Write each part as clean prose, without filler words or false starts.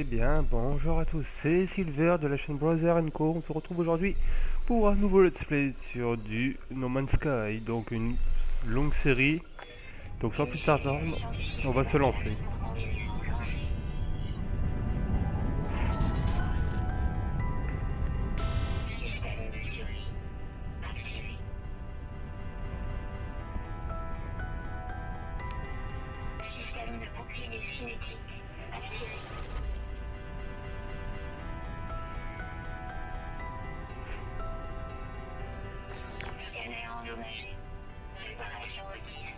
Eh bien, bonjour à tous, c'est Silver de la chaîne Brother Co. On se retrouve aujourd'hui pour un nouveau let's play sur du No Man's Sky, donc une longue série. Donc sans plus tarder, on va se lancer. Système de survie activé. Système de bouclier cinétique activé. Scanner endommagé. Réparation requise.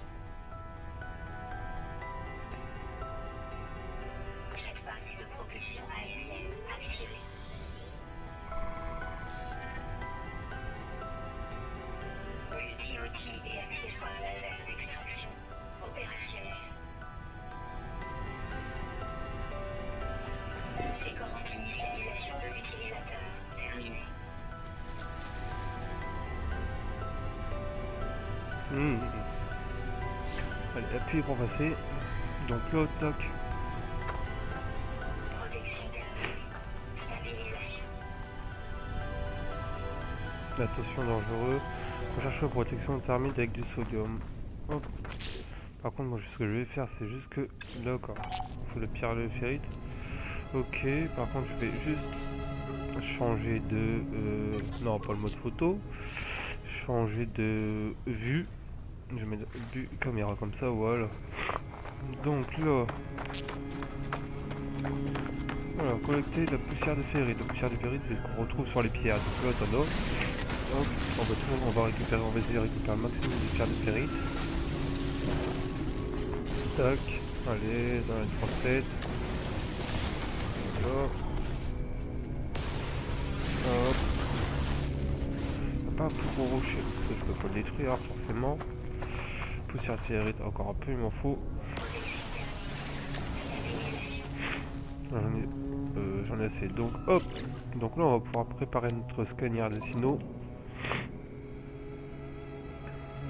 Jetpack de propulsion aérienne activé. Multi-outils et accessoires laser d'extraction opérationnels. Séquence d'initialisation de l'utilisateur terminée. Allez, appuyez pour passer. Donc là, toc. Protection thermique. Stabilisation. Attention dangereux. Recherche la protection thermique avec du sodium. Hop. Par contre, moi, ce que je vais faire, c'est juste que... D'accord. Il faut le pierre le ferrite. Ok, par contre, je vais juste changer de... non, pas le mode photo. Changer de vue. Je vais mettre vue caméra comme ça, voilà. Donc là... Voilà, collecter la poussière de ferrite. La poussière de ferrite, c'est ce qu'on retrouve sur les pierres. Donc là, t'en as. Hop, on va récupérer, on va essayer de récupérer le maximum de pierres de ferrite. Tac, allez, dans les 3 têtes. Là. Hop. Pas un plus gros rocher, parce que je peux pas le détruire forcément. Poussière de ferrite, encore un peu, il m'en faut. J'en ai assez, donc hop. Donc là on va pouvoir préparer notre scanner de signaux.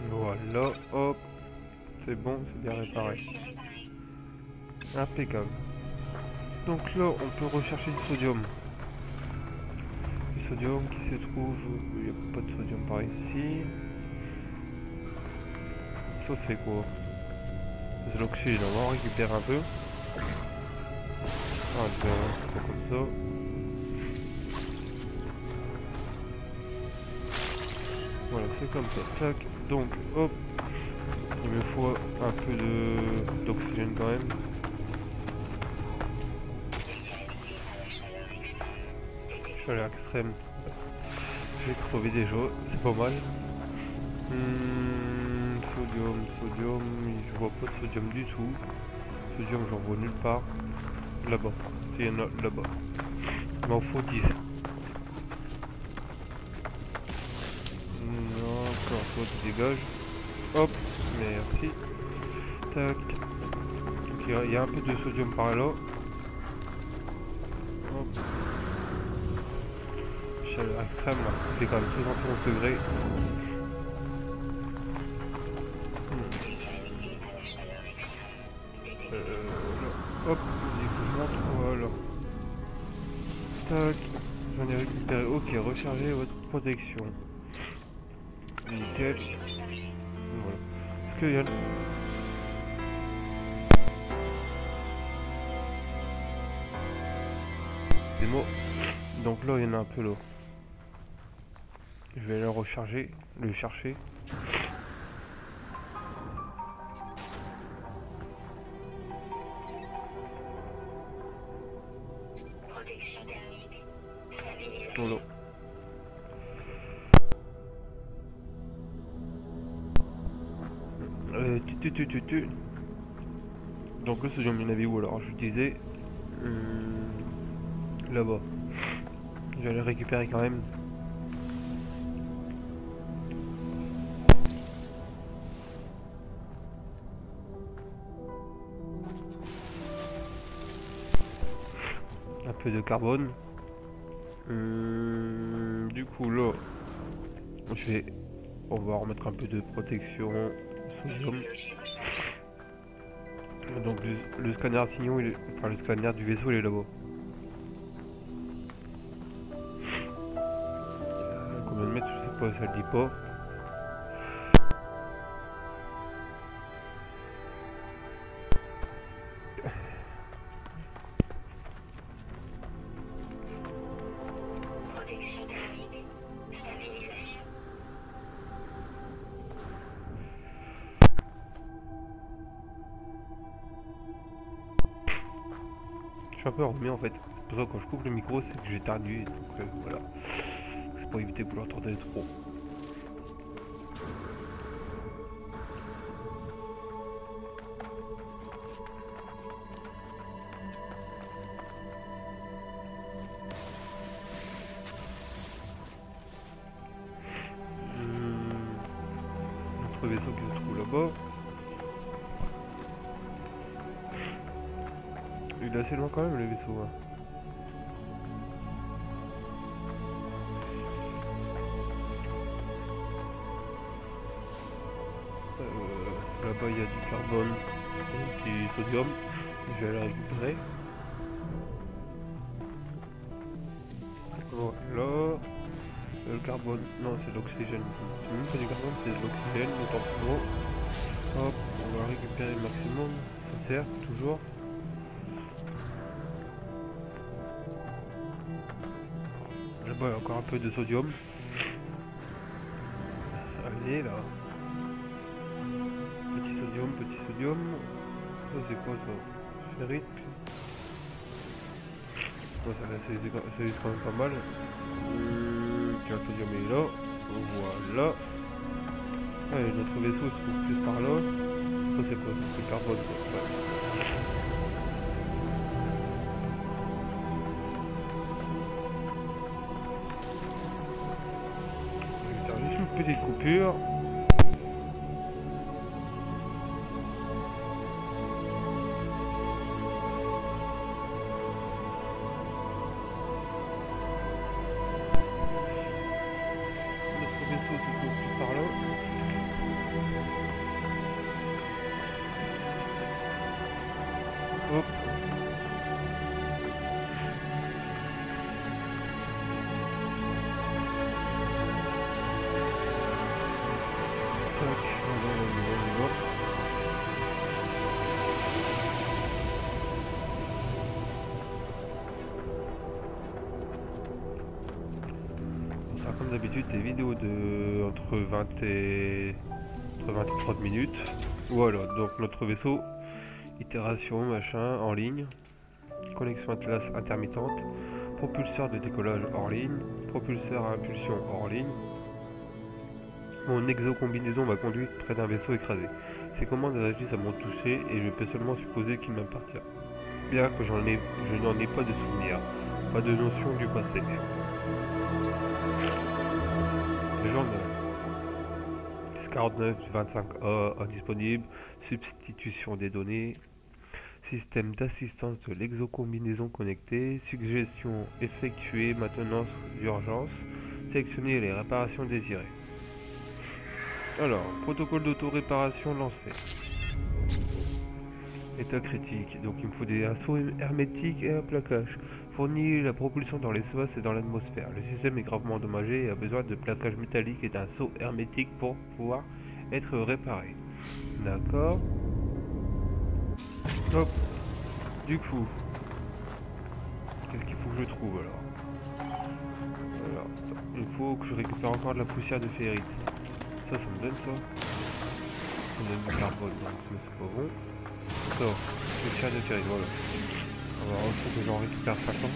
Voilà, hop. C'est bon, c'est bien réparé. Impeccable. Donc là on peut rechercher du sodium. Du sodium qui se trouve... Il n'y a pas de sodium par ici. Ça c'est quoi? C'est l'oxygène, on va en récupérer un peu. Ah bien, comme ça. Voilà, c'est comme ça. Tac. Donc, hop. Il me faut un peu d'oxygène quand même. Chaleur extrême. J'ai crevé déjà, c'est pas mal. Sodium, je vois pas de sodium du tout. Sodium, j'en vois nulle part. Là-bas, il y en a là-bas. Il m'en faut 10. Encore, toi tu dégages. Hop, merci. Tac. Donc il y a un peu de sodium par là. Hop. Chaleur extrême là, il fait quand même 71 degrés. Hop, il faut que je montre, voilà. Tac, j'en ai récupéré. Ok, rechargez votre protection. Nickel. Voilà. Est-ce qu'il y a... Des mots. Donc là, il y en a un peu là. Je vais le recharger, le chercher. Protection thermique. Stabilisation. Voilà. Donc le sodium, il y en avait où alors? Je disais là-bas. Je vais aller récupérer quand même. Un peu de carbone. Du coup là, on va remettre un peu de protection sodium. Donc le scanner de signaux, enfin le scanner du vaisseau il est là-bas. combien de mètres, je sais pas, ça le dit pas. Protection thermique. Stabilisation. Je suis un peu remis en fait. C'est pour ça que quand je coupe le micro, c'est que j'ai tardu. Donc voilà. C'est pour éviter que vous l'entendez trop. Notre vaisseau qui se trouve là-bas. Il est assez loin quand même le vaisseau. Hein. Là-bas il y a du carbone et du sodium. Je vais aller récupérer. Voilà. Le carbone, non c'est l'oxygène. C'est même pas du carbone, c'est de l'oxygène, autant pour nous. Hop, on va récupérer le maximum. Ça sert toujours. Là-bas il y a encore un peu de sodium. Allez là. Petit sodium. Ça c'est quoi ça? Ferrite. Bon, ça c'est quand même pas mal. Tiens, le sodium est là. Voilà. Ouais, notre vaisseau se trouve plus par là. Ça c'est quoi? C'est le carbone. Ouais. Je vais faire juste une petite coupure. Hop. Comme d'habitude, des vidéos de entre 20 et 30 minutes. Voilà, donc notre vaisseau, itération, machin, en ligne, connexion Atlas intermittente, propulseur de décollage hors ligne, propulseur à impulsion hors ligne. Mon exocombinaison m'a conduit près d'un vaisseau écrasé. Ces commandes agissent à mon toucher et je peux seulement supposer qu'il m'appartient. Bien que je n'en ai pas de souvenir, pas de notion du passé. Journal 49 25A indisponible, substitution des données, système d'assistance de l'exocombinaison connectée, suggestion effectuée, maintenance d'urgence, sélectionner les réparations désirées. Alors, protocole d'auto-réparation lancé. État critique, donc il me faut un saut hermétique et un plaquage. Fournit la propulsion dans l'espace et dans l'atmosphère. Le système est gravement endommagé et a besoin de plaquage métallique et d'un saut hermétique pour pouvoir être réparé. D'accord. Hop. Du coup, qu'est-ce qu'il faut que je trouve alors? Alors, il faut que je récupère encore de la poussière de ferrite. Ça me donne ça. Ça me donne du carbone, donc c'est pas bon. Ça, poussière de ferrite, voilà. Alors, il faut que j'en récupère 50.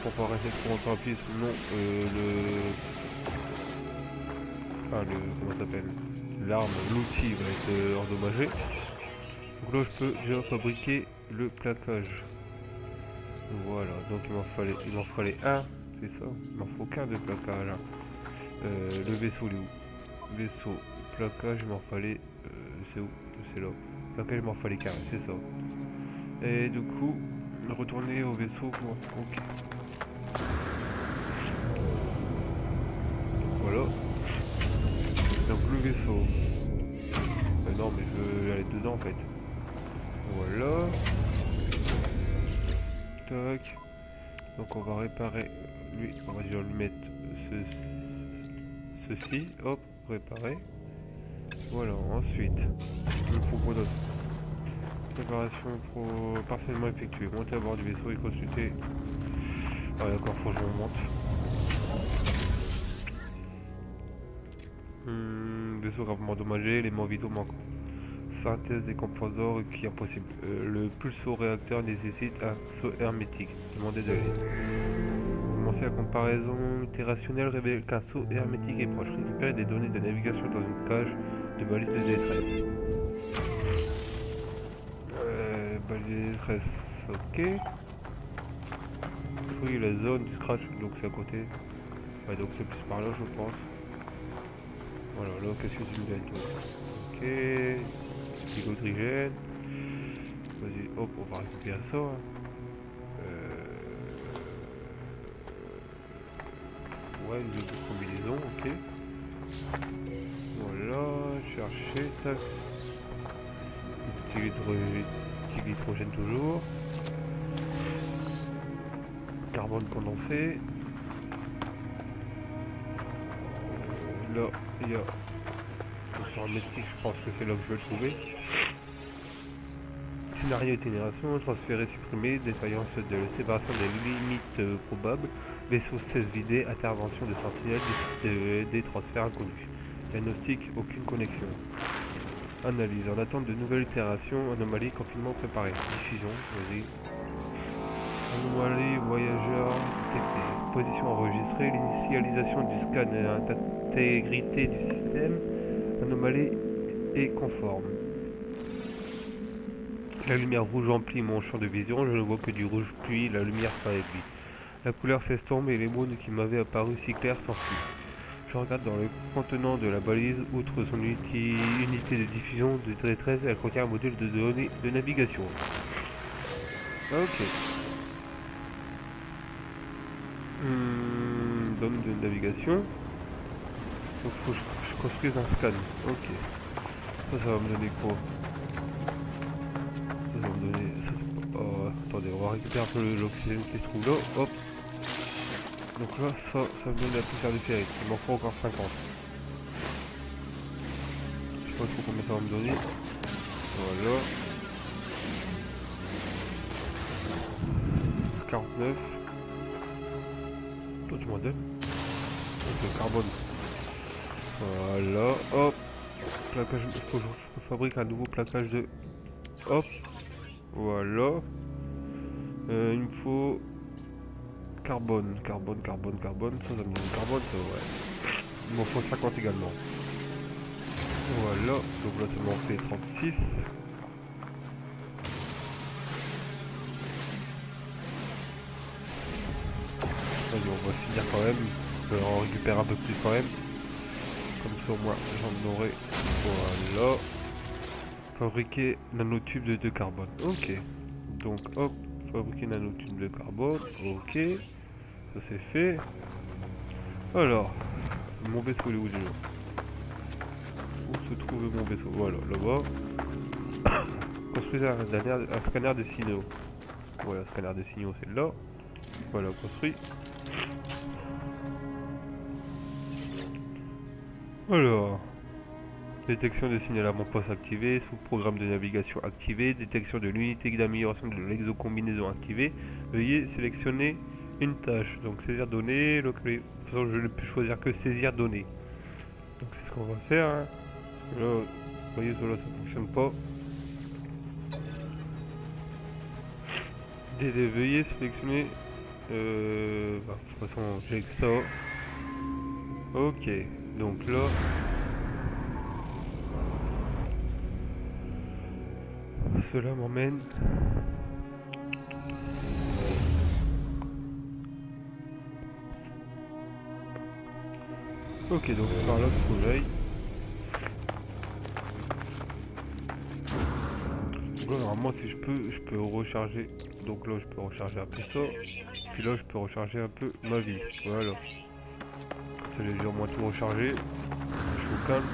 Pour pas rester trop longtemps à pied, sinon comment ça s'appelle? L'arme, l'outil va être endommagé. Donc là je peux déjà fabriquer le plaquage. Voilà, donc il m'en fallait un, c'est ça. Il m'en faut qu'un de plaquage. Le vaisseau il est où? Vaisseau, plaquage, il m'en fallait. C'est où? C'est là. Plaquage, il m'en fallait qu'un, c'est ça. Et du coup, retourner au vaisseau pour. Ok. Voilà. Donc le vaisseau. Non mais je veux aller dedans en fait. Voilà. Tac. Donc on va réparer lui, on va déjà lui mettre ceci, hop, réparer. Voilà, ensuite, le propos d'autre. Préparation partiellement effectuée. Monter à bord du vaisseau et consulter. Ah d'accord, faut que je remonte. Vaisseau gravement endommagé, éléments vitaux manquants. Synthèse des composants requis impossible. Le pulso-réacteur nécessite un saut hermétique. Demandez de l'aide. Commencer la comparaison itérationnelle révèle qu'un saut hermétique est proche. Récupérer des données de navigation dans une cage de balise de détresse. Balise de détresse, ok. Oui, la zone du scratch, donc c'est à côté. Ouais, donc c'est plus par là, je pense. Voilà, là, qu'est-ce que tu me donnes, toi? Ok. L'hydrogène. Vas-y, hop, on va récupérer ça. Hein. Ouais, une autre combinaison, ok. Voilà, chercher, tac. Petit hydrogène toujours. Carbone condensé. Là, il y a sur un métrique, je pense que c'est là que je vais le trouver. Scénario itération, transféré, supprimé, défaillance de la séparation des limites probables, vaisseau 16 vidé, intervention de sentinelle, des transferts inconnus. Diagnostic, aucune connexion. Analyse, en attente de nouvelles itérations, anomalie, confinement préparé. Diffusion, vas-y. Anomalie, voyageur, détecté. Position enregistrée, l'initialisation du scan et l'intégrité du système. Anomalie est conforme. La lumière rouge emplit mon champ de vision, je ne vois que du rouge puis la lumière s'affaiblit. La couleur s'estompe et les mots qui m'avaient apparu si clairs s'enfuient. Je regarde dans le contenant de la balise, outre son unité de diffusion de détresse, elle contient un module de données de navigation. Ok. Données de navigation. Donc faut que je construise un scan. Ok. Ça va me donner quoi? Ça va me donner... Oh, attendez, on va récupérer un peu l'oxygène qui se trouve là. Hop. Donc là, ça me donne la poussière de ferrite. Il m'en faut encore 50. Je sais pas trop combien ça va me donner. Voilà. 49. Toi, tu m'en donnes. Donc le carbone. Voilà. Hop. Plaquage. Il faut que je fabrique un nouveau plaquage de... Hop. Voilà. Il me faut... Carbone. Ça me donne carbone, ça ouais. Il m'en faut 50 également. Voilà, donc là ça m'en fait 36. Vas-y, on va finir quand même. Je vais en récupérer un peu plus quand même. Comme ça au moins j'en aurai. Voilà. Fabriquer nanotube de carbone. Ok. Donc hop, fabriquer nanotube de carbone. Ok. Ça c'est fait. Alors, mon vaisseau il est où déjà? Où se trouve mon vaisseau? Voilà, là-bas. Construire un scanner de signaux. Voilà, scanner de signaux c'est là. Voilà, construit. Alors, détection de signal avant-poste activé, sous-programme de navigation activé, détection de l'unité d'amélioration de l'exocombinaison activée. Veuillez sélectionner une tâche. Donc saisir données, de toute façon je ne peux choisir que saisir données. Donc c'est ce qu'on va faire. Hein. Parce que là, vous voyez, ça là ça fonctionne pas. Veuillez sélectionner. De toute façon j'ai que ça. Ok, donc là. Cela m'emmène. Ok, donc c'est par là qu'il faut que j'aille. Donc là, normalement, si je peux recharger. Donc là, je peux recharger un peu ça. Puis là, je peux recharger un peu ma vie. Voilà. Ça, j'ai déjà au moins tout rechargé. Je suis au calme.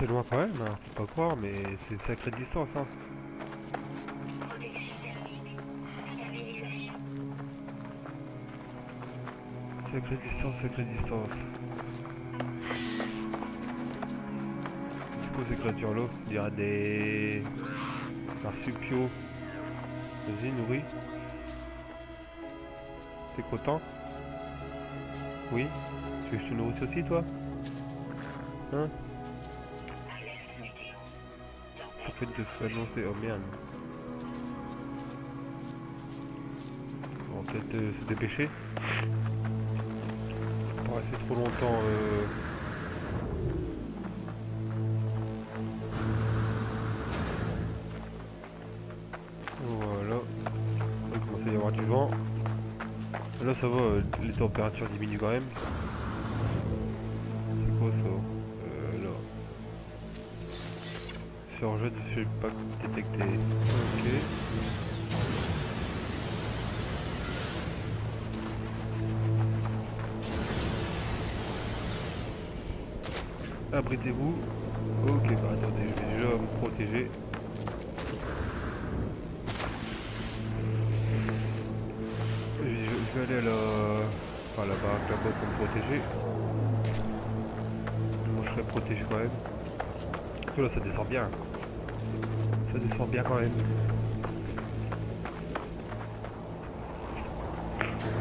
c'est loin quand même, hein. Faut pas croire, mais c'est une sacrée distance, hein. Protection thermique. Stabilisation. Sacrée distance, sacrée distance. C'est quoi ces créatures-là? On dirait des marsupiaux. Vas-y, nourris. T'es content? Oui? Tu veux que je te nourrisse aussi, toi? Hein? Alerte météo. Tempête de feu annoncée. Oh merde. On va peut-être se dépêcher. Pas rester trop longtemps. Voilà. Il commence à y avoir du vent. Là ça va, les températures diminuent quand même. C'est quoi ça? Là. Surjet de jetpack détecté. Ok. Abritez-vous. Ok, bah attendez, je vais déjà me protéger. Je vais aller à la... Enfin, la baraque là-bas pour me protéger. Moi je serai protégé quand même. Parce que là ça descend bien. Ça descend bien quand même.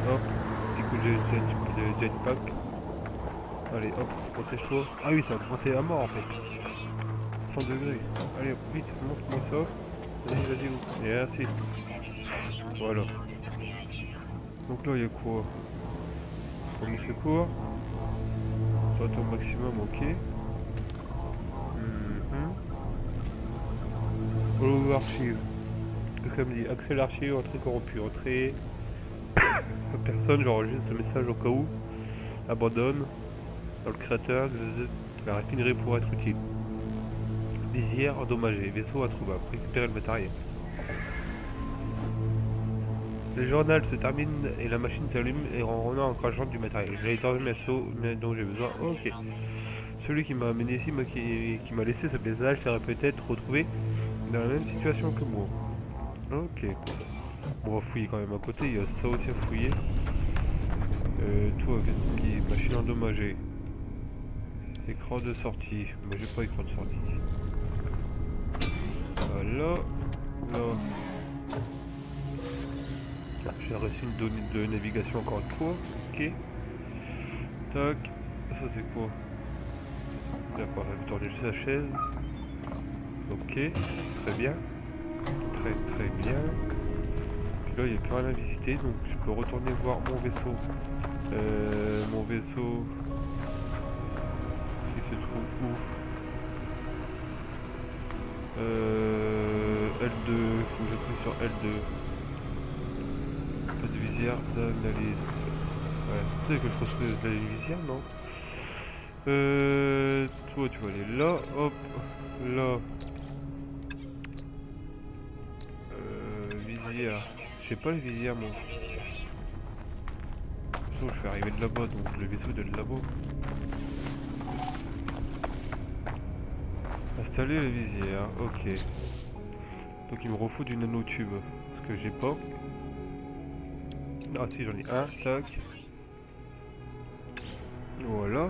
Hop, petit coup de jetpack. Allez hop, protège-toi. Ah oui, ça va monter à mort en fait. 100 degrés. Allez hop, vite, montre-moi ça. Vas-y, vas-y, merci. Voilà. Donc là il y a quoi? Premier secours. Soit au maximum, ok. Follow archive. Comme dit, accès à l'archive, entrée corrompue. Entrée. Personne, j'enregistre ce message au cas où. Abandonne. Dans le créateur, la raffinerie pourrait être utile. Visière endommagée, vaisseau introuvable, récupérer le matériel. Le journal se termine et la machine s'allume et on a en crachant du matériel. J'ai étendu mes sauts dont j'ai besoin. Ok. Celui qui m'a amené ici, qui m'a laissé ce message, serait peut-être retrouvé dans la même situation que moi. Ok. On va fouiller quand même à côté, il y a ça aussi à fouiller. Toi, qu'est-ce qui est machine endommagée. Écran de sortie. Moi j'ai pas écran de sortie. Voilà. Là. J'ai reçu une donnée de navigation encore une fois. Ok. Tac. Ça c'est quoi? D'accord, elle va tourner juste la chaise. Ok. Très bien. Très très bien. Puis là il n'y a plus rien à visiter. Donc je peux retourner voir mon vaisseau. Mon vaisseau. Il se trouve où? L2. Faut que j'appuie sur L2. Pas de visière d'analyse. Ouais, tu sais que je construis la visière, non? Toi tu vas aller là, hop, là. Visière. J'ai pas les visières moi. Je vais arriver de là-bas, donc le vaisseau de là-bas. Installer la visière, ok. Donc il me refaut du nanotube, parce que j'ai pas. Ah si, j'en ai un, tac. Voilà.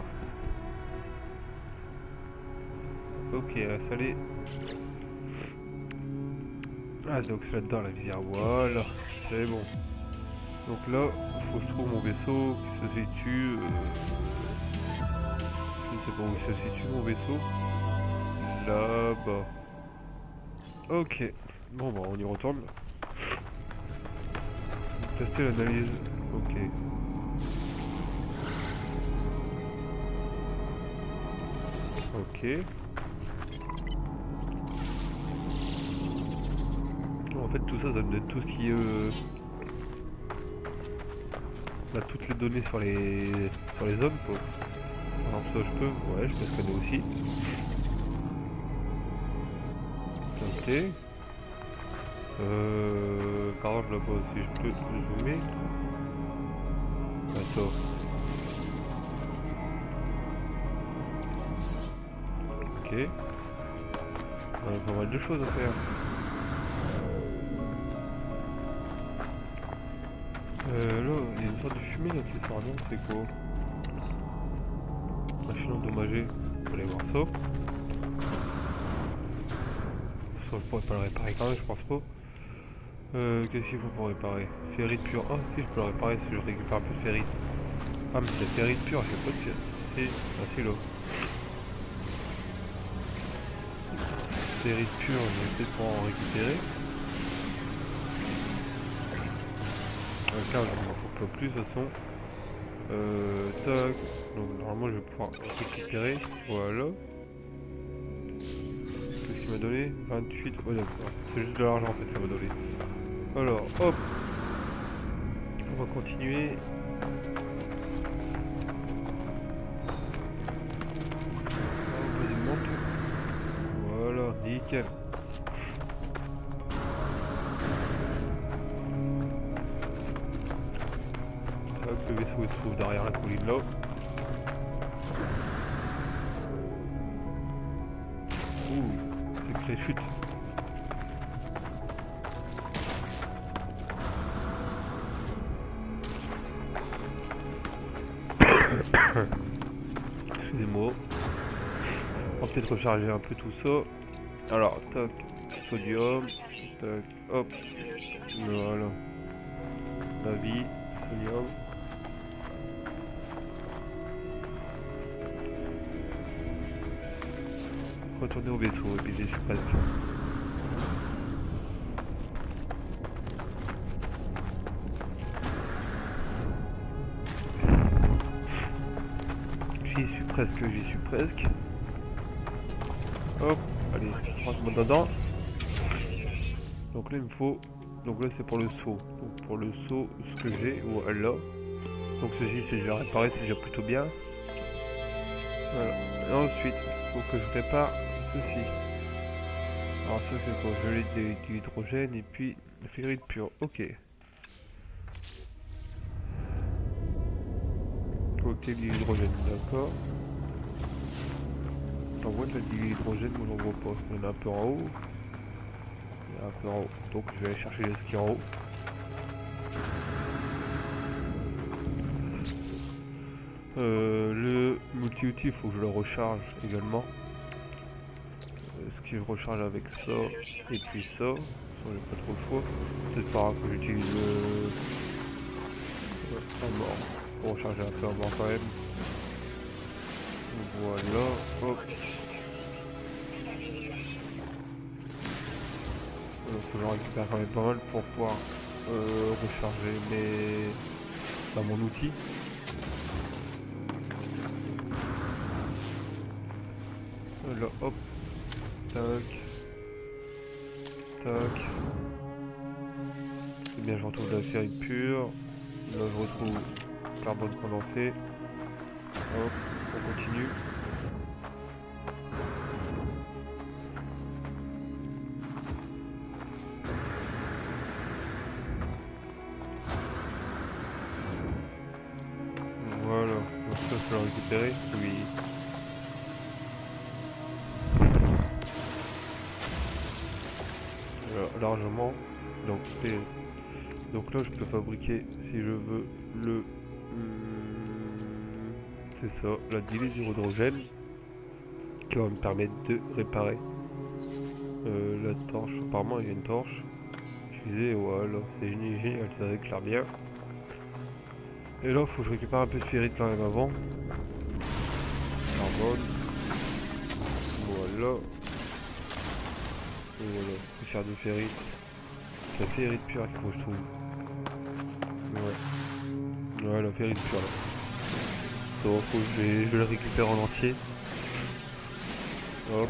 Ok, installer. Ah donc c'est là-dedans la visière, voilà. C'est bon. Donc là, il faut que je trouve mon vaisseau qui se situe... Je ne sais pas où il se situe mon vaisseau. Là-bas. Ok. Bon bah on y retourne. Tester l'analyse. Ok. Ok. En fait tout ça, ça me donne tout ce qui est... Là, toutes les données sur les hommes quoi. Alors ça je peux, ouais je peux scanner aussi. Ok. Par exemple là-bas aussi je peux zoomer. Attends. Ok. Ok. On a pas mal de choses à faire. Là, il y a une sorte de fumée là qui sort, non? C'est quoi? Machine endommagée. On va aller voir ça. Ça, je pourrais pas le réparer quand même, je pense pas. Qu'est-ce qu'il faut pour réparer? Ferrite pure. Ah, si, je peux le réparer si je récupère un peu de ferrite. Ah, mais c'est ferrite pure, j'ai pas de ferrite. Si, ah, si, là. Ferrite pure, je vais peut-être pouvoir en récupérer. Car il m'en faut pas plus de toute façon. Tac. Donc normalement je vais pouvoir récupérer. Voilà. Qu'est-ce qu'il m'a donné? 28. Oh d'accord. C'est juste de l'argent en fait ça m'a donné. Alors hop. On va continuer. Oh, vas-y monte. Voilà, nickel. Le vaisseau il se trouve derrière la colline là. Ouh, c'est que les chutes. Excusez-moi. On va peut-être recharger un peu tout ça. Alors, tac, sodium, tac, hop. Voilà. La vie, sodium. Retourner au vaisseau et puis je suis presque. J'y suis presque. Hop, allez, rentre-moi dedans. Donc là il me faut. Donc là c'est pour le saut. Donc pour le saut, ce que j'ai, voilà. Donc ceci c'est déjà réparé, c'est déjà plutôt bien. Voilà. Et ensuite, il faut que je répare ceci. Alors ça c'est quoi? Je l'ai de l'hydrogène et puis la ferrite pure. Ok. Ok, l'hydrogène, d'accord. J'en vois de l'hydrogène, mais j'en vois pas. Il y en a un peu en haut. Il y en a un peu en haut. Donc je vais aller chercher ce qui est en haut. Le multi-outil, il faut que je le recharge également. Ce qui je recharge avec ça et puis ça. Ça j'ai pas trop le choix. C'est pas grave que j'utilise un mort pour recharger un peu avant quand même. Voilà, hop. Ça j'en récupère quand même pas mal pour pouvoir recharger mon outil. Là, hop. Tac. Tac. C'est bien, je retrouve la ferrite pure. Là, je retrouve carbone condensé. Hop, on continue. Voilà, donc ça, je peux le récupérer. Oui. Largement. Donc là je peux fabriquer si je veux le c'est ça, la dihydrogène qui va me permettre de réparer la torche. Apparemment il y a une torche utilisée, voilà, c'est génial, ça éclaire bien. Et là il faut que je récupère un peu de ferrite quand même avant. Carbone. Voilà. Et voilà, poussière de ferrite. La ferrite pure qu'il faut que je trouve. Ouais. Ouais, la ferrite pure là. Ça faut que je vais le récupérer en entier. Hop.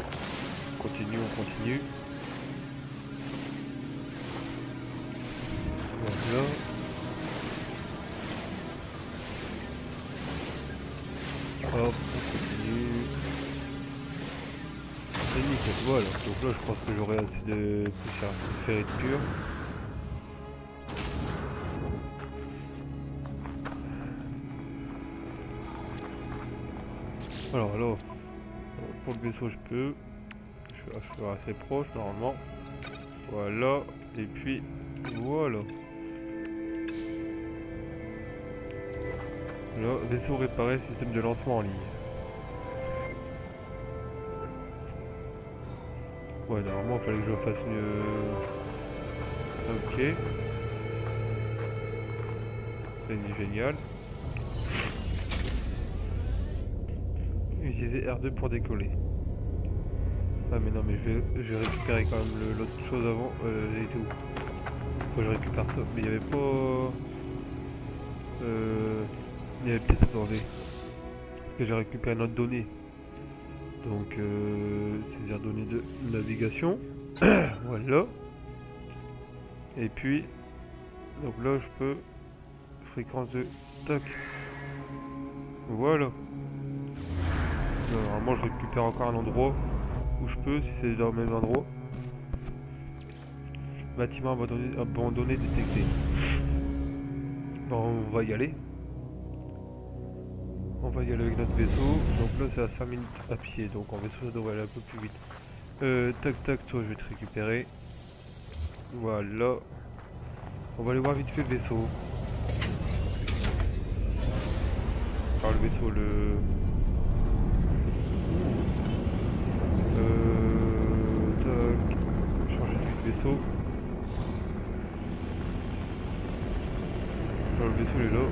On continue. Voilà. Hop, on continue. C'est nickel, voilà. Donc là je pense que j'aurai assez de poussière de ferrite pure. Alors là, Pour le vaisseau je peux. Je suis assez proche normalement. Voilà. Et puis voilà. Là, vaisseau réparé, système de lancement en ligne. Ouais, normalement il fallait que je fasse une... Ok. C'est génial. Utiliser R2 pour décoller. Ah mais non mais je vais récupérer quand même l'autre chose avant. Elle était où? Faut que je récupère ça. Mais il n'y avait pas... il y avait peut-être attendez. Parce que j'ai récupéré notre donnée. Donc c'est-à-dire données de navigation. Voilà. Et puis donc là je peux fréquence de tac. Voilà. Normalement je récupère encore un endroit où je peux, si c'est dans le même endroit. Bâtiment abandonné détecté. Bon, on va y aller. On va y aller avec notre vaisseau. Donc là c'est à 5 minutes à pied, donc en vaisseau ça devrait aller un peu plus vite. Tac tac, toi je vais te récupérer. Voilà. On va aller voir vite fait le vaisseau. Alors le vaisseau, tac. Changer de vaisseau. Alors le vaisseau il est là.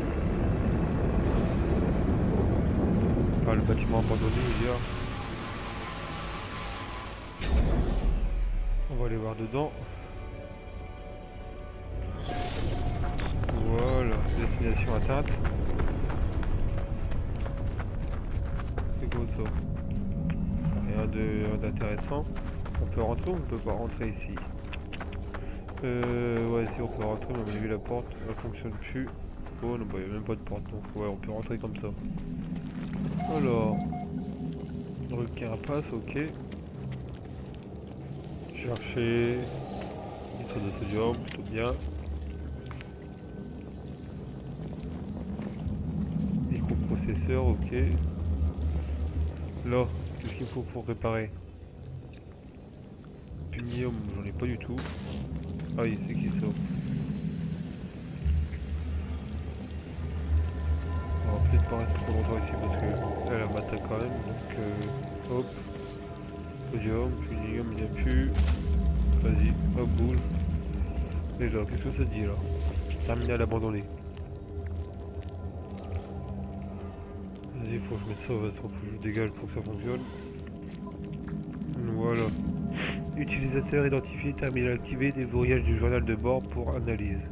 Enfin le bâtiment abandonné il y a. On va aller voir dedans. Voilà, destination atteinte. C'est quoi ça? Rien d'intéressant. On peut rentrer ou on peut pas rentrer ici? Ouais, si on peut rentrer, mais on a vu la porte, elle fonctionne plus. Oh non, bah il n'y a même pas de porte, donc ouais, on peut rentrer comme ça. Alors, carapace, ok. Chercher. Nitrate de sodium, plutôt bien. Microprocesseur, ok. Là, qu'est-ce qu'il faut pour réparer? Punium, j'en ai pas du tout. Ah oui, c'est qui ça? On va peut-être pas rester trop longtemps ici parce qu'elle m'attaque quand même. Donc hop. Sodium, punium, il n'y a plus. Vas-y, hop, boule. Déjà, qu'est-ce que ça dit là? Terminal abandonné. Vas-y, faut que je mette ça, faut que je dégage pour que ça fonctionne. Voilà. Utilisateur identifié, terminal activé, déverrouillage du journal de bord pour analyse.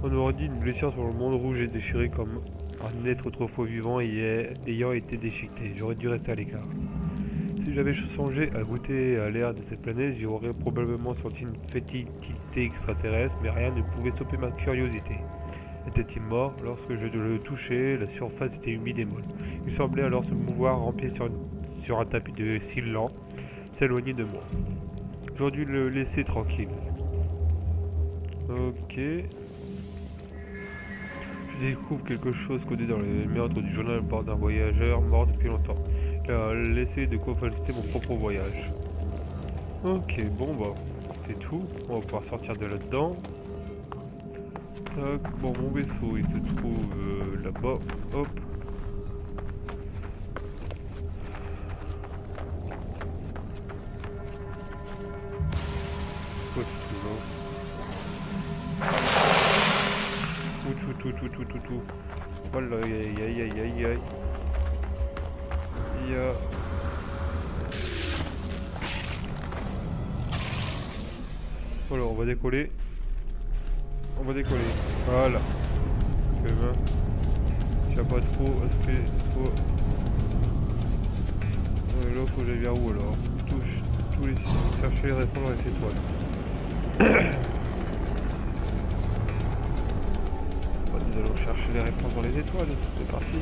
On aura dit une blessure sur le monde rouge et déchiré comme un être autrefois vivant ayant été déchiqueté. J'aurais dû rester à l'écart. Si j'avais songé à goûter à l'air de cette planète, j'y aurais probablement senti une fétidité extraterrestre, mais rien ne pouvait stopper ma curiosité. Était-il mort? Lorsque je le touchais, la surface était humide et molle. Il semblait alors se mouvoir, rempli sur un tapis de cils lents, s'éloigner de moi. J'aurais dû le laisser tranquille. Ok. Je découvre quelque chose codé dans les méandres du journal à bord d'un voyageur mort depuis longtemps. Il a laissé de quoi faciliter mon propre voyage. Ok, bon bah, c'est tout. On va pouvoir sortir de là-dedans. Bon, mon vaisseau, il se trouve là-bas. Hop. Quoi, tu trouves là? Tout. Voilà, aïe. Voilà, on va décoller. Voilà. Tu as pas trop aspect. Là, faut que j'aille vers où alors? Touche tous les signes. Chercher les réponses dans les étoiles. Nous allons chercher les réponses dans les étoiles. C'est parti.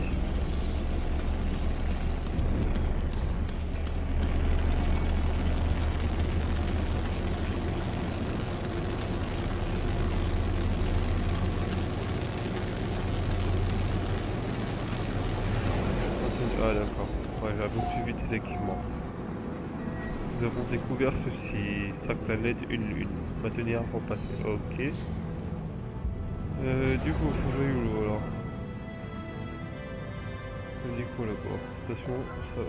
Ah d'accord. Ouais, j'ai un peu plus vite les équipements. Nous avons découvert ceci. 5 planètes, une lune. Maintenir pour passer. Ok. Du coup, faut que j'aille où alors? On dit quoi là-bas? Station, ça...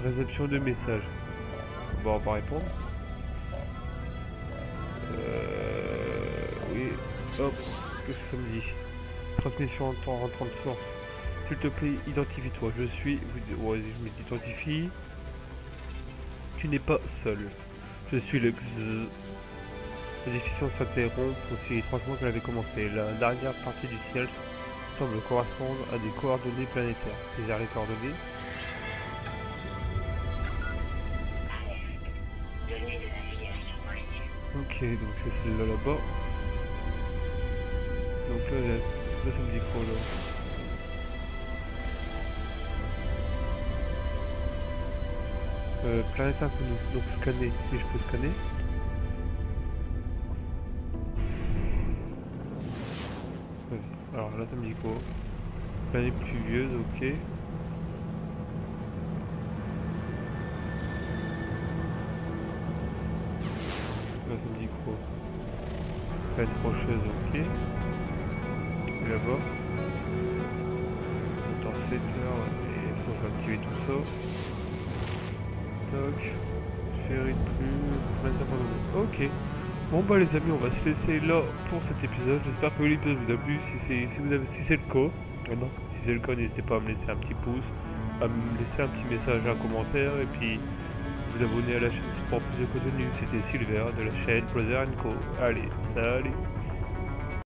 Réception de messages. Bon, on va répondre. Oui. Hop. Qu'est-ce que ça me dit? Transmission en temps rentrant de source. S'il te plaît, identifie-toi. Je suis... Ouais, je m'identifie. Tu n'es pas seul. Je suis le X. La discussion s'interrompt aussi étroitement qu'elle avait commencé. La dernière partie du ciel semble correspondre à des coordonnées planétaires. C'est-à-dire les coordonnées. Alerte. Données de navigation reçues. Ok, donc c'est celle-là là-bas. Donc là, ça me dit quoi là? Planète inconnue, donc scanner, si je peux scanner. Vas-y. Alors là ça me dit quoi? Planète pluvieuse, ok. Là ça me dit quoi? Planète rocheuse, ok. Et là-bas. Dans 7 heures, il faut que j'active tout ça. Toc. Ferry de plus. Planète abandonnée. Ok. Bon bah les amis, on va se laisser là pour cet épisode. J'espère que l'épisode vous a plu. Si c'est le cas, non, si c'est le cas, n'hésitez pas à me laisser un petit pouce, à me laisser un petit message, un commentaire, et puis vous abonner à la chaîne pour plus de contenu. C'était Silver de la chaîne Brother & Co. Allez, salut.